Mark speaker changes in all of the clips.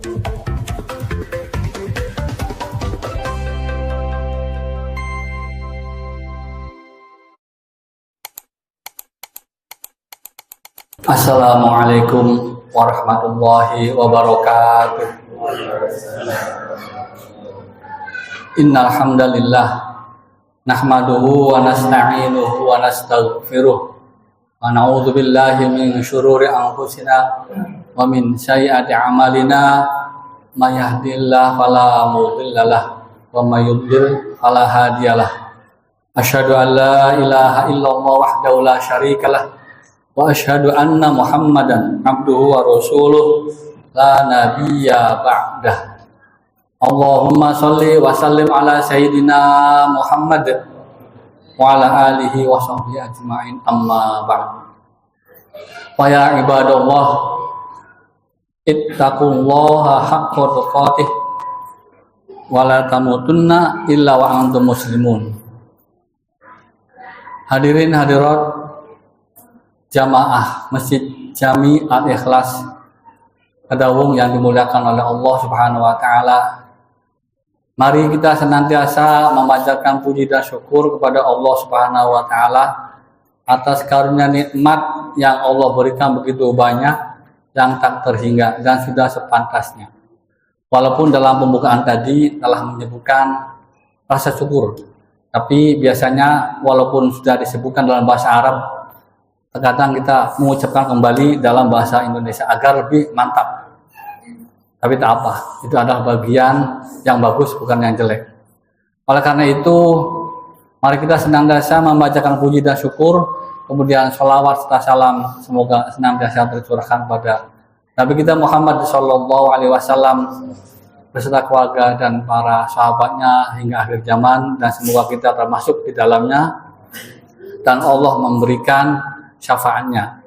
Speaker 1: Assalamualaikum warahmatullahi wabarakatuh. Innal hamdalillah nahmaduhu wa nasta'inuhu wa nastaghfiruh wa na'udzu billahi min syururi anfusina wa min sayyiati a'malina may yahdihillahu fala mudhillalah wa may yudlil fala hadiyalah. Asyhadu an la ilaha illallah wahdahu la syarikalah wa asyhadu anna Muhammadan abduhu wa rasuluh la nabiyya ba'dah. Allahumma sholli wa sallim ala sayyidina Muhammad wa ala alihi wa sahbihi ajma'in, amma ba'd. Wa ya ibadallah ittaqullaha haqqa tuqatih wa la tamutunna illa wa antum muslimun. Hadirin hadirat jamaah Masjid Jami Al-Ikhlas Kedawung yang dimuliakan oleh Allah Subhanahu wa taala. Mari kita senantiasa memanjatkan puji dan syukur kepada Allah Subhanahu wa taala atas karunia nikmat yang Allah berikan begitu banyak yang tak terhingga dan sudah sepantasnya. Walaupun dalam pembukaan tadi telah menyebutkan rasa syukur, tapi biasanya walaupun sudah disebutkan dalam bahasa Arab, terkadang kita mengucapkan kembali dalam bahasa Indonesia agar lebih mantap. Tapi tak apa, itu adalah bagian yang bagus, bukan yang jelek. Oleh karena itu, mari kita senantiasa membacakan puji dan syukur, kemudian sholawat serta salam semoga senantiasa tercurahkan pada Nabi kita Muhammad SAW beserta keluarga dan para sahabatnya hingga akhir zaman, dan semoga kita termasuk di dalamnya dan Allah memberikan syafaatnya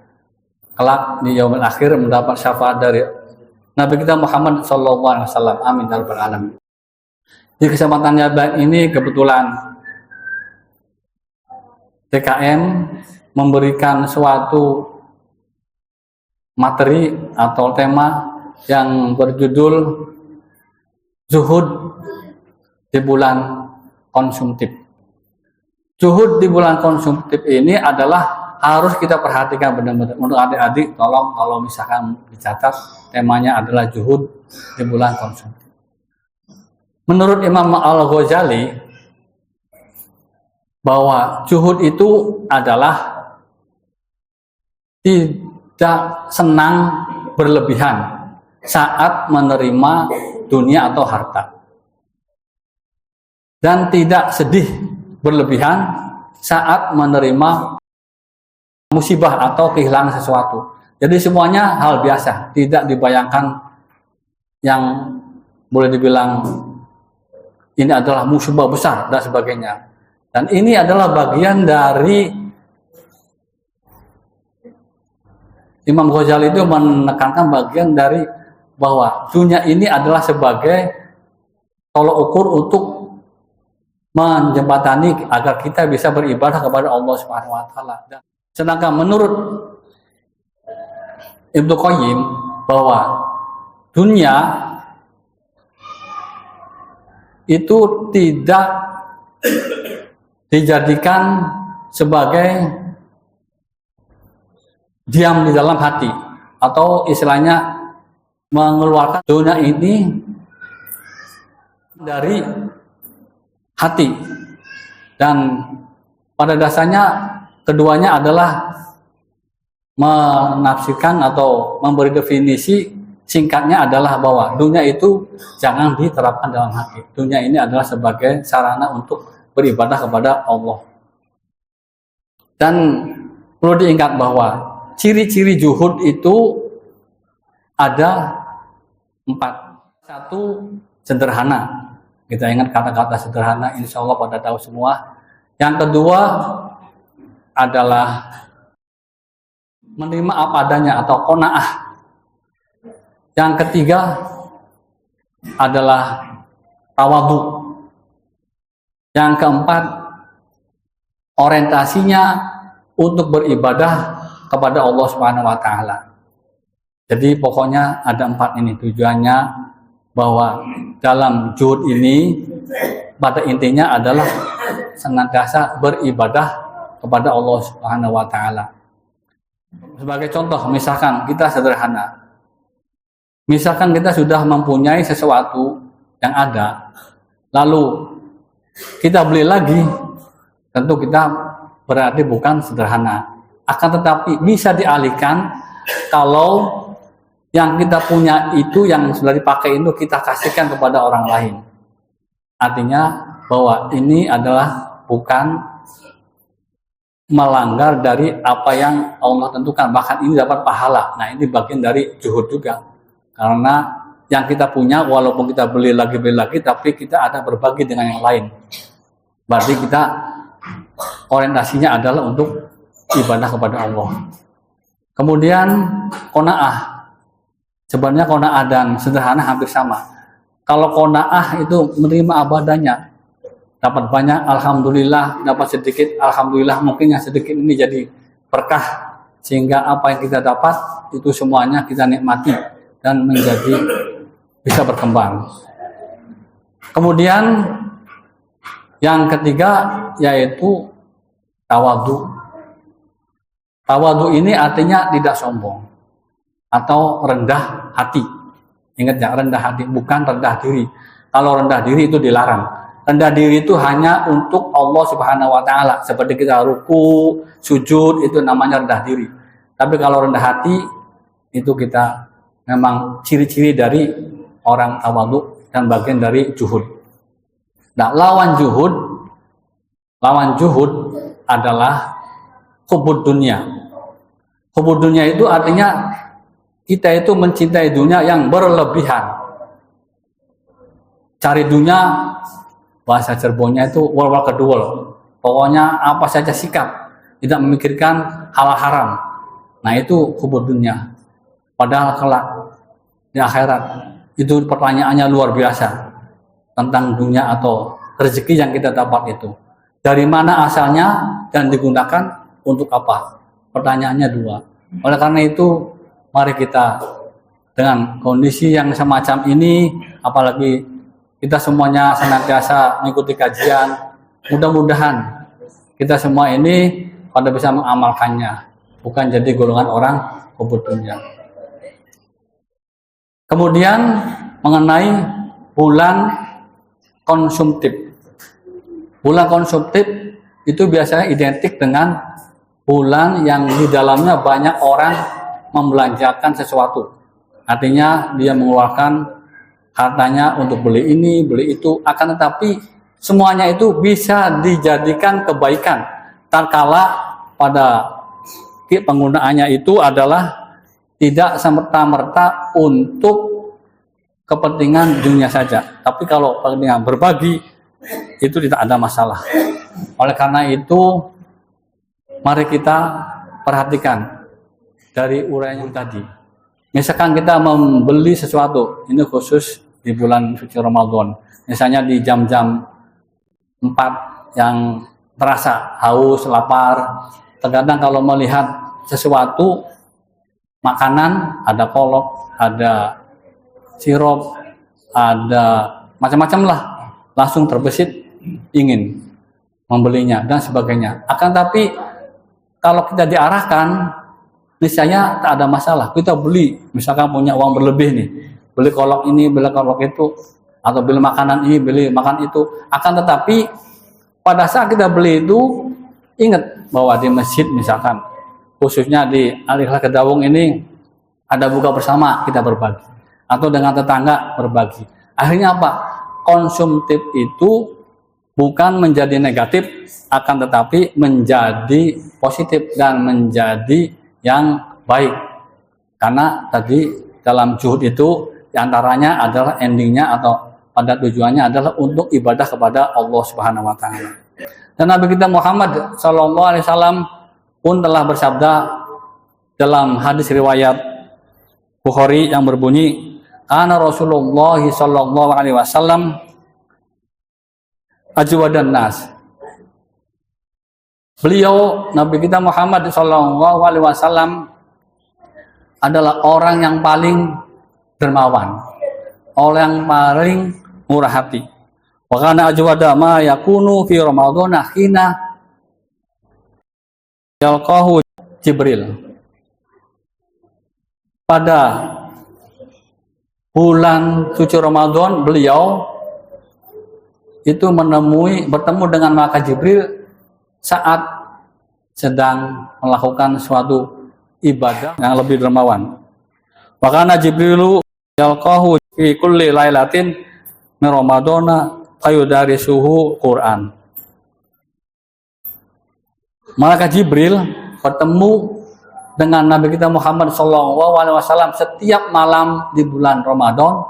Speaker 1: kelak di yaumil akhir, mendapat syafaat dari Nabi kita Muhammad SAW. Amin ya rabbal alamin. Di kesempatan yang baik ini kebetulan TKM memberikan suatu materi atau tema yang berjudul Zuhud di bulan konsumtif. Zuhud di bulan konsumtif ini adalah harus kita perhatikan benar-benar. Untuk adik-adik tolong kalau misalkan dicatat temanya adalah zuhud di bulan konsumtif. Menurut Imam Al-Ghazali bahwa zuhud itu adalah tidak senang berlebihan saat menerima dunia atau harta, dan tidak sedih berlebihan saat menerima musibah atau kehilangan sesuatu. Jadi semuanya hal biasa, tidak dibayangkan yang boleh dibilang ini adalah musibah besar dan sebagainya. Dan ini adalah bagian dari Imam Ghazali itu menekankan bagian dari bahwa dunia ini adalah sebagai tolok ukur untuk menjembatani agar kita bisa beribadah kepada Allah Subhanahu wa taala. Sedangkan menurut Ibnu Qayyim bahwa dunia itu tidak dijadikan sebagai diam di dalam hati, atau istilahnya mengeluarkan dunia ini dari hati, dan pada dasarnya keduanya adalah menafsirkan atau memberi definisi singkatnya adalah bahwa dunia itu jangan diterapkan dalam hati. Dunia ini adalah sebagai sarana untuk beribadah kepada Allah. Dan perlu diingat bahwa ciri-ciri zuhud itu ada 4. 1, sederhana. Kita ingat kata-kata sederhana, insya Allah pada tahu semua. Yang kedua adalah menerima apa adanya atau qanaah. Yang ketiga adalah tawadhu. Yang keempat, orientasinya untuk beribadah kepada Allah Subhanahu wa taala. Jadi pokoknya ada 4 ini tujuannya bahwa dalam juhud ini pada intinya adalah senantiasa beribadah kepada Allah Subhanahu wa taala. Sebagai contoh, misalkan kita sederhana. Misalkan kita sudah mempunyai sesuatu yang ada, lalu kita beli lagi, tentu kita berarti bukan sederhana. Akan tetapi bisa dialihkan kalau yang kita punya itu yang sudah dipakai itu kita kasihkan kepada orang lain. Artinya bahwa ini adalah bukan melanggar dari apa yang Allah tentukan, bahkan ini dapat pahala. Nah, ini bagian dari juhud juga, karena yang kita punya walaupun kita beli lagi tapi kita ada berbagi dengan yang lain, berarti kita orientasinya adalah untuk ibadah kepada Allah. Kemudian qanaah, sebenarnya qanaah dan sederhana hampir sama. Kalau qanaah itu menerima apa adanya, dapat banyak alhamdulillah, dapat sedikit alhamdulillah, mungkin yang sedikit ini jadi berkah sehingga apa yang kita dapat itu semuanya kita nikmati dan menjadi bisa berkembang. Kemudian yang ketiga yaitu tawadhu. Tawadhu ini artinya tidak sombong atau rendah hati. Ingat ya, rendah hati, bukan rendah diri. Kalau rendah diri itu dilarang. Rendah diri itu hanya untuk Allah Subhanahu wa taala. Seperti kita ruku, sujud, itu namanya rendah diri. Tapi kalau rendah hati itu kita memang ciri-ciri dari orang tawadhu dan bagian dari juhud. Nah, lawan juhud adalah hubud dunia. Hubud dunia itu artinya kita itu mencintai dunia yang berlebihan. Cari dunia, bahasa Cirebonnya itu wal-wal kedua. Pokoknya apa saja sikap, tidak memikirkan hal haram. Nah, itu hubud dunia. Padahal kelak di akhirat itu pertanyaannya luar biasa tentang dunia atau rezeki yang kita dapat itu. Dari mana asalnya dan digunakan untuk apa? Pertanyaannya dua. Oleh karena itu, mari kita dengan kondisi yang semacam ini, apalagi kita semuanya senantiasa mengikuti kajian, mudah-mudahan kita semua ini pada bisa mengamalkannya, bukan jadi golongan orang hubud dunia. Kemudian mengenai bulan konsumtif. Bulan konsumtif itu biasanya identik dengan bulan yang di dalamnya banyak orang membelanjakan sesuatu. Artinya dia mengeluarkan hartanya untuk beli ini, beli itu. Akan tetapi semuanya itu bisa dijadikan kebaikan. Tatkala pada penggunaannya itu adalah tidak serta-merta untuk kepentingan dunia saja. Tapi kalau kepentingan berbagi itu tidak ada masalah. Oleh karena itu mari kita perhatikan dari uraian yang tadi. Misalkan kita membeli sesuatu, ini khusus di bulan suci Ramadan. Misalnya di jam-jam 4 yang terasa haus, lapar. Terkadang kalau melihat sesuatu, makanan, ada kolak, ada sirup, ada macam-macam lah. Langsung terbesit ingin membelinya dan sebagainya. Akan tapi kalau kita diarahkan, niscaya tak ada masalah. Kita beli, misalkan punya uang berlebih nih, beli kolak ini, beli kolak itu, atau beli makanan ini, beli makan itu. Akan tetapi pada saat kita beli itu, ingat bahwa di masjid misalkan, khususnya di Al-Ikhlas Kedawung ini, ada buka bersama, kita berbagi. Atau dengan tetangga berbagi. Akhirnya apa? Konsumtif itu bukan menjadi negatif, akan tetapi menjadi positif dan menjadi yang baik. Karena tadi dalam juhud itu diantaranya adalah endingnya atau pada tujuannya adalah untuk ibadah kepada Allah Subhanahu wa taala. Dan Nabi kita Muhammad sallallahu alaihi wasallam pun telah bersabda dalam hadis riwayat Bukhari yang berbunyi, "Ana Rasulullah sallallahu alaihi wasallam ajwadan nas." Beliau Nabi kita Muhammad sallallahu alaihi wasallam adalah orang yang paling dermawan, oleh yang paling murah hati. Wa kana ajwada ma yakunu fi Ramadan hina yalqahu Jibril. Pada bulan suci Ramadan beliau itu bertemu dengan malaikat Jibril saat sedang melakukan suatu ibadah yang lebih dermawan. Wa kana Jibrilu yalqahu fi kulli lailatin min Ramadana fayudarisuhu Quran. Malaikat Jibril bertemu dengan Nabi kita Muhammad SAW setiap malam di bulan Ramadan,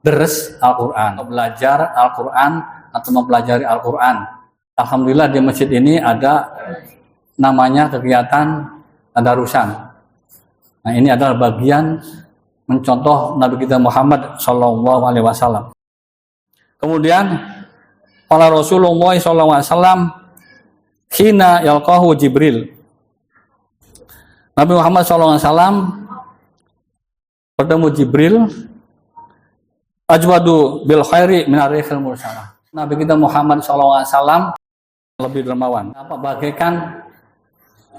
Speaker 1: deres Al-Quran, belajar Al-Quran atau mempelajari Al-Quran. Alhamdulillah di masjid ini ada namanya kegiatan tadarusan. Nah, ini adalah bagian mencontoh Nabi kita Muhammad SAW. Kemudian para Rasulullah SAW hina yalqahu Jibril. Nabi Muhammad SAW bertemu Jibril ajwadu bil khairi min ar-rihil mursalah. Nabi kita Muhammad SAW lebih dermawan. Bagaikan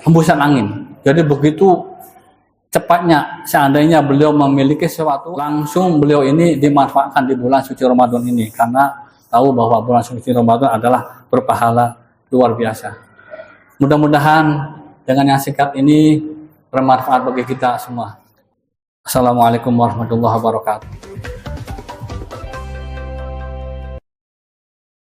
Speaker 1: hembusan angin. Jadi begitu cepatnya seandainya beliau memiliki sesuatu, langsung beliau ini dimanfaatkan di bulan suci Ramadan ini karena tahu bahwa bulan suci Ramadan adalah berpahala luar biasa. Mudah-mudahan dengan yang singkat ini bermanfaat bagi kita semua. Assalamualaikum warahmatullahi wabarakatuh.